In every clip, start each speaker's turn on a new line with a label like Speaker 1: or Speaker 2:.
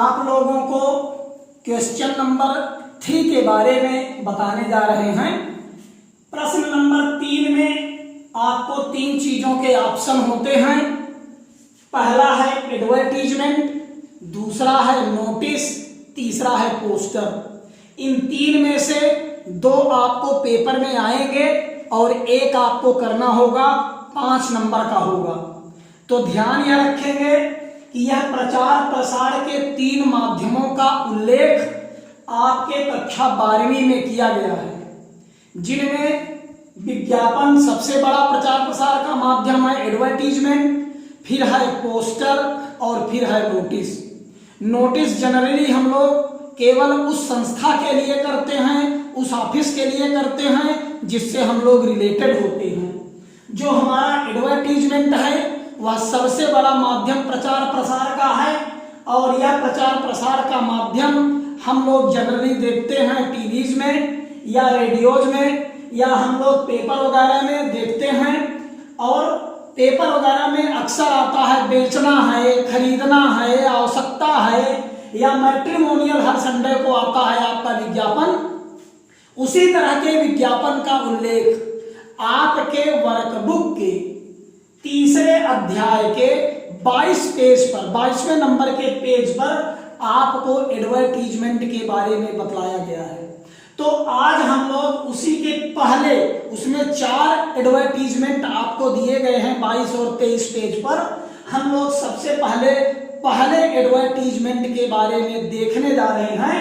Speaker 1: आप लोगों को क्वेश्चन नंबर 3 के बारे में बताने जा रहे हैं। प्रश्न नंबर 3 में आपको 3 चीजों के ऑप्शन होते हैं। पहला है एडवर्टीजमेंट, दूसरा है नोटिस, तीसरा है पोस्टर। इन 3 में से 2 आपको पेपर में आएंगे और एक आपको करना होगा, 5 नंबर का होगा। तो ध्यान यह रखेंगे कि यह प्रचार प्रसार के 3 माध्यमों का उल्लेख आपके कक्षा 12वीं में किया गया है, जिनमें विज्ञापन सबसे बड़ा प्रचार प्रसार का माध्यम है, एडवर्टीजमेंट, फिर है पोस्टर और फिर है नोटिस। नोटिस जनरली हम लोग केवल उस संस्था के लिए करते हैं, उस ऑफिस के लिए करते हैं जिससे हम लोग रिलेटेड होते हैं। जो हमारा एडवर्टीजमेंट है वह सबसे बड़ा माध्यम प्रचार प्रसार का है, और यह प्रचार प्रसार का माध्यम हम लोग जनरली देखते हैं टीवीज में या रेडियोज में, या हम लोग पेपर वगैरह में देखते हैं। और पेपर वगैरह में अक्सर आता है बेचना है, खरीदना है, आवश्यकता है, या मैट्रिमोनियल हर संडे को आता है आपका विज्ञापन। उसी तरह के विज्ञापन का उल्लेख आपके वर्कबुक के 3रे अध्याय के 22 पेज पर, 22वें नंबर के पेज पर आपको एडवर्टीजमेंट के बारे में बतलाया गया है। तो आज हम लोग उसी के पहले, उसमें 4 एडवर्टीजमेंट आपको दिए गए हैं 22 और 23 पेज पर। हम लोग सबसे पहले एडवर्टीजमेंट के बारे में देखने जा रहे हैं,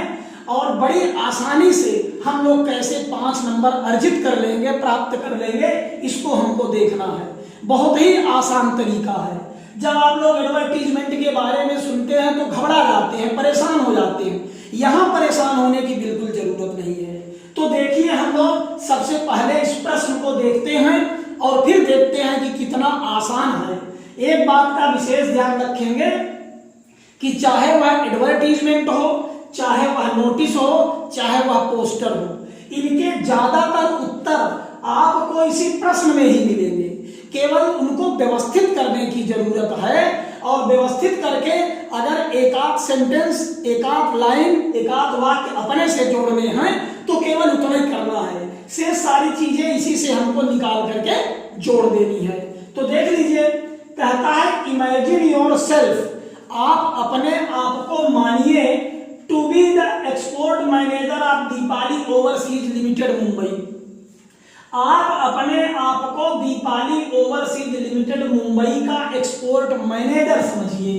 Speaker 1: और बड़ी आसानी से हम लोग कैसे 5 नंबर अर्जित कर लेंगे, प्राप्त कर लेंगे, इसको हमको देखना है। बहुत ही आसान तरीका है। जब आप लोग एडवर्टीजमेंट के बारे में सुनते हैं तो घबरा जाते हैं, परेशान हो जाते हैं। यहां परेशान होने की बिल्कुल जरूरत नहीं है। तो देखिए, हम लोग सबसे पहले इस प्रश्न को देखते हैं और फिर देखते हैं कि कितना आसान है। एक बात का विशेष ध्यान रखेंगे कि चाहे वह एडवर्टीजमेंट हो, चाहे वह नोटिस हो, चाहे वह पोस्टर हो, इनके ज्यादातर उत्तर आपको इसी प्रश्न में ही मिलेंगे। केवल उनको व्यवस्थित करने की जरूरत है, और व्यवस्थित करके अगर एक आध सेंटेंस, एक आध लाइन, एक आध वाक्य अपने से जोड़ने हैं तो केवल उतना ही करना है। से सारी चीजें इसी से हमको निकाल करके जोड़ देनी है। तो देख लीजिए, कहता है इमेजिन योर सेल्फ, आप अपने आप को मानिए to be the export manager of Deepali overseas limited Mumbai. आप अपने आप को दीपाली ओवरसीज लिमिटेड मुंबई का एक्सपोर्ट मैनेजर समझिए।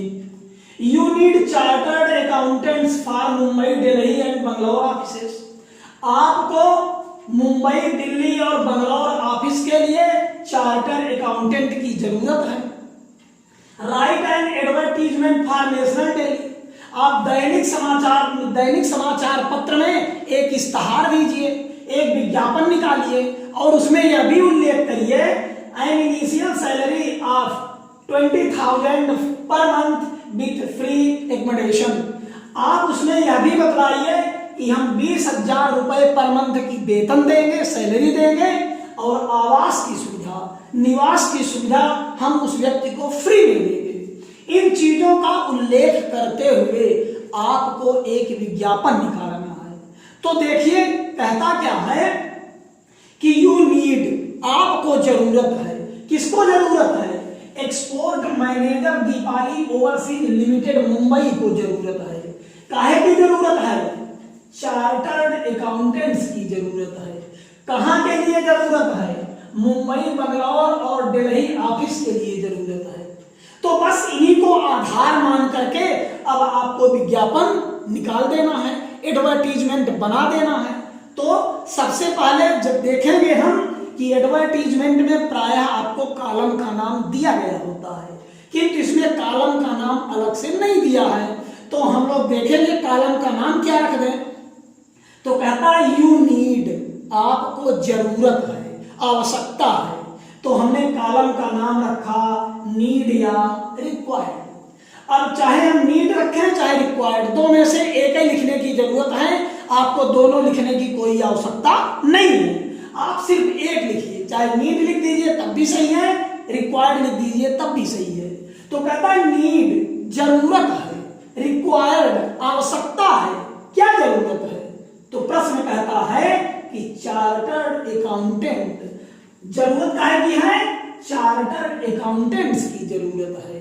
Speaker 1: You need chartered accountants for Mumbai, Delhi and Bangalore offices. आपको मुंबई, दिल्ली और बंगलौर ऑफिस के लिए चार्टर्ड अकाउंटेंट की जरूरत है। Right N advertisement for national daily. आप दैनिक समाचार पत्र में एक इश्तहार दीजिए, एक विज्ञापन निकालिए, और उसमें यह भी उल्लेख करिए an initial salary of 20,000 per month with free accommodation. आप उसमें यह भी बताइए कि हम 20,000 रुपए पर मंथ की वेतन देंगे, सैलरी देंगे, और आवास की सुविधा, निवास की सुविधा हम उस व्यक्ति को फ्री में देंगे। इन चीजों का उल्लेख करते हुए आपको एक विज्ञापन निकालना है। तो देखिए, कहता क्या है कि यू नीड, आपको जरूरत है। किसको जरूरत है? Export manager Deepali overseas limited Mumbai को जरूरत है। काहे की जरूरत है? चार्टर्ड अकाउंटेंट्स की जरूरत है। कहां के लिए जरूरत है? मुंबई, बंगलौर और दिल्ली ऑफिस के लिए जरूरत है। तो बस इन्हीं को आधार मान करके अब आपको विज्ञापन निकाल देना है, एडवर्टीजमेंट बना देना है। तो सबसे पहले जब देखेंगे हम कि एडवर्टीजमेंट में प्रायः आपको कॉलम का नाम दिया गया होता है, किंतु इसमें कॉलम का नाम अलग से नहीं दिया है। तो हम लोग देखेंगे कॉलम का नाम क्या रख दें। तो कहता है यू नीड, आपको जरूरत है, आवश्यकता है। तो हमने कॉलम का नाम रखा नीड या रिक्वायर्ड। अब चाहे हम नीड रखें चाहे रिक्वायर्ड, दो में से एक ही लिखने की जरूरत है। आपको दोनों लिखने की कोई आवश्यकता नहीं है। आप सिर्फ एक लिखिए, चाहे नीड लिख दीजिए तब भी सही है, रिक्वायर्ड लिख दीजिए तब भी सही है। तो कहता है नीड जरूरत है, रिक्वायर्ड आवश्यकता है, क्या जरूरत है? तो प्रश्न कहता है कि चार्टर्ड अकाउंटेंट, जरूरत काहे की है? चार्टर्ड अकाउंटेंट्स की जरूरत है।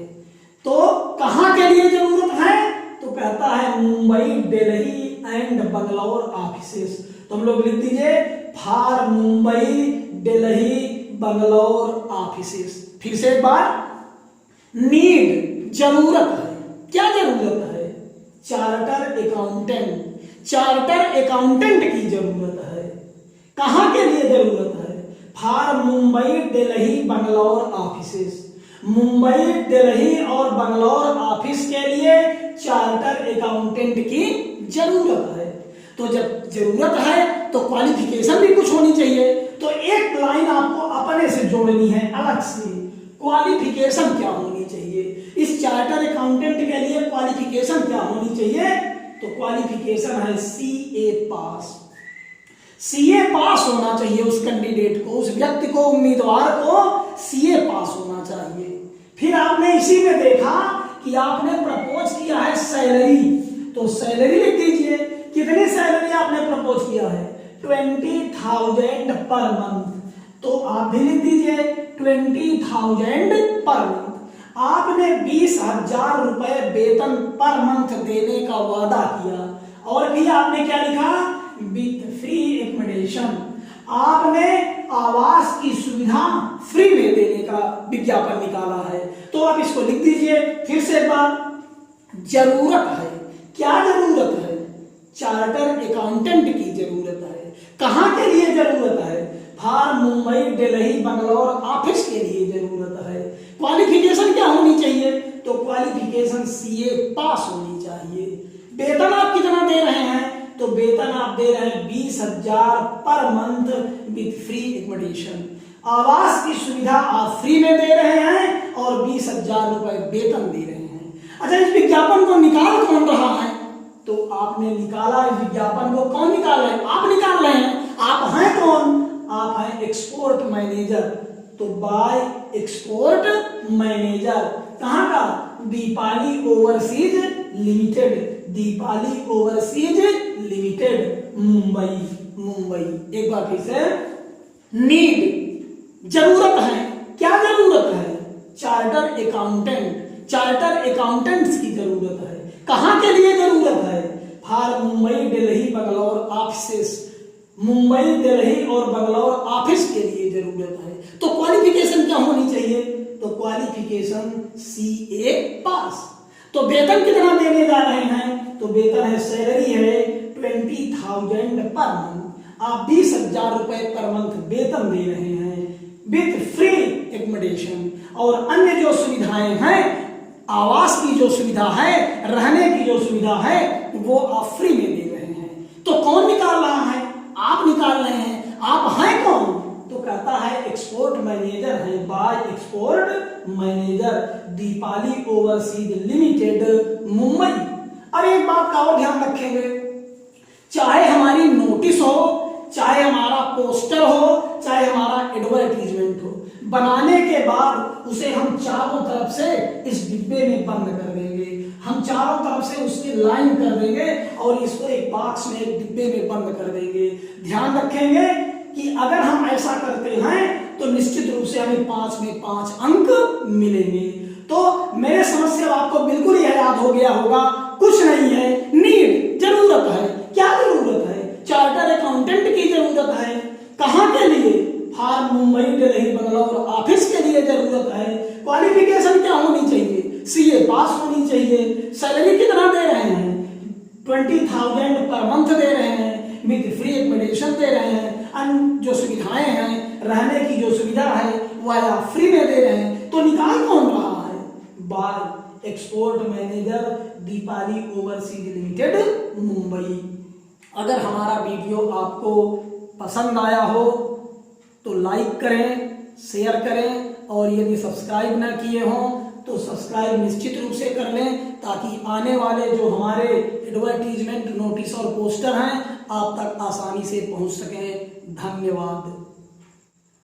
Speaker 1: तो कहां के लिए जरूरत है? तो कहता है मुंबई, दिल्ली एंड बंगलौर ऑफिसेस। तो हम लोग लिख दीजिए फॉर मुंबई, दिल्ली, बंगलौर ऑफिसेस। फिर से एक बार, नीड जरूरत है, क्या जरूरत है? चार्टर अकाउंटेंट, चार्टर अकाउंटेंट की जरूरत है। कहां के लिए जरूरत है? For Mumbai, Delhi, Bangalore offices. मुंबई, दिल्ली और बंगलौर ऑफिस के लिए चार्टर अकाउंटेंट की जरूरत है। तो जब जरूरत है तो क्वालिफिकेशन भी कुछ होनी चाहिए। तो एक लाइन आपको अपने से जोड़नी है अलग से, क्वालिफिकेशन क्या होनी चाहिए? इस चार्टर अकाउंटेंट के लिए क्वालिफिकेशन क्या होनी चाहिए? तो क्वालिफिकेशन है सीए पास। सीए पास होना चाहिए उस कैंडिडेट को, उस व्यक्ति को, उम्मीदवार को सीए पास होना चाहिए। फिर आपने इसी में देखा कि आपने प्रपोज किया है सैलरी, तो सैलरी लिख दीजिए। कितनी सैलरी आपने प्रपोज किया है? 20,000 पर मंथ। तो आप भी लिख दीजिए 20,000 पर मंथ। आपने 20,000 रुपए वेतन पर मंथ देने का वादा किया, और भी आपने क्या लिखा? With free accommodation. आपने आवास की सुविधा फ्री में देने का विज्ञापन निकाला है। तो आप इसको लिख दीजिए। फिर से एक बार, जरूरत है, क्या जरूरत है? चार्टर अकाउंटेंट की जरूरत है। कहां के लिए जरूरत है? फॉर मुंबई, दिल्ली, बंगलौर ऑफिस के लिए जरूरत है। क्वालिफिकेशन क्या होनी चाहिए? तो क्वालिफिकेशन सीए पास होनी चाहिए। वेतन आप कितना दे रहे हैं? तो वेतन आप दे रहे हैं 20,000 per month with free accommodation. आवास की सुविधा आप फ्री में दे रहे हैं और 20,000 रुपए वेतन दे रहे हैं। अच्छा, इस विज्ञापन को निकाल कौन रहा है? तो आपने निकाला इस विज्ञापन को। कौन निकाल रहे हैं? आप निकाल रहे हैं। आप हैं कौन? आप हैं एक्सपोर्ट मैनेजर। तो बाय एक्सपोर्ट मैनेजर। कहां का? Deepali overseas limited, Deepali overseas limited, Mumbai, Mumbai. एक बार फिर से, नीड जरूरत है, क्या जरूरत है? चार्टर अकाउंटेंट, चार्टर अकाउंटेंट्स की जरूरत है। कहां के लिए जरूरत है? For Mumbai, Delhi, Bangalore offices. मुंबई, दिल्ली और बंगलौर ऑफिस के लिए जरूरत है। तो क्वालिफिकेशन क्या होनी चाहिए? तो क्वालिफिकेशन सीए पास। तो वेतन कितना देने जा रहे हैं? तो वेतन है, सैलरी है 20,000 पर मंथ। आप 20,000 रुपए पर मंथ वेतन दे रहे हैं विथ फ्री एकोमोडेशन। और अन्य जो सुविधाएं हैं, आवास की जो सुविधा है, रहने की जो सुविधा है, वो आप फ्री में दे रहे हैं। तो कौन निकाल रहा है? आप निकाल रहे हैं। आप हैं कौन? तो कहता है एक्सपोर्ट मैनेजर है, by export manager, Deepali overseas limited, Mumbai. अब एक बात का और ध्यान रखेंगे, चाहे हमारी नोटिस हो, चाहे हमारा पोस्टर हो, चाहे हमारा एडवर्टीजमेंट हो, बनाने के बाद उसे हम चारों तरफ से इस डिब्बे में बंद कर देंगे। हम चारों तरफ से उसकी लाइन कर देंगे और इसको एक बॉक्स में, एक डिब्बे में बंद कर देंगे। ध्यान रखेंगे कि अगर हम ऐसा करते हैं तो निश्चित रूप से हमें 5 में 5 अंक मिलेंगे। तो मेरे समझ से आपको बिल्कुल यह याद हो गया होगा, कुछ नहीं है, नीड जरूरत है। क्या जरूरत है? चार्टर अकाउंटेंट की जरूरत है। कहां के लिए? फॉर मुंबई, दिल्ली, बंगलौर ऑफिस के लिए जरूरत है। क्वालिफिकेशन क्या होनी चाहिए? सीए पास होनी चाहिए। सैलरी कितना दे रहे हैं? 20,000 पर मंथ दे रहे हैं, विद फ्री एकोमोडेशन दे रहे हैं। अन्य जो सुविधाएं हैं, रहने की जो सुविधा है, वह आप फ्री में दे रहे हैं। तो निकाल कौन रहा है? By export manager, Deepali overseas limited, Mumbai. अगर हमारा वीडियो आपको पसंद आया हो तो लाइक करें, शेयर करें, और यदि सब्सक्राइब ना किए हों तो सब्सक्राइब निश्चित रूप से कर लें, ताकि आने वाले जो हमारे एडवर्टीजमेंट, नोटिस और पोस्टर हैं आप तक आसानी से पहुंच सकें। धन्यवाद।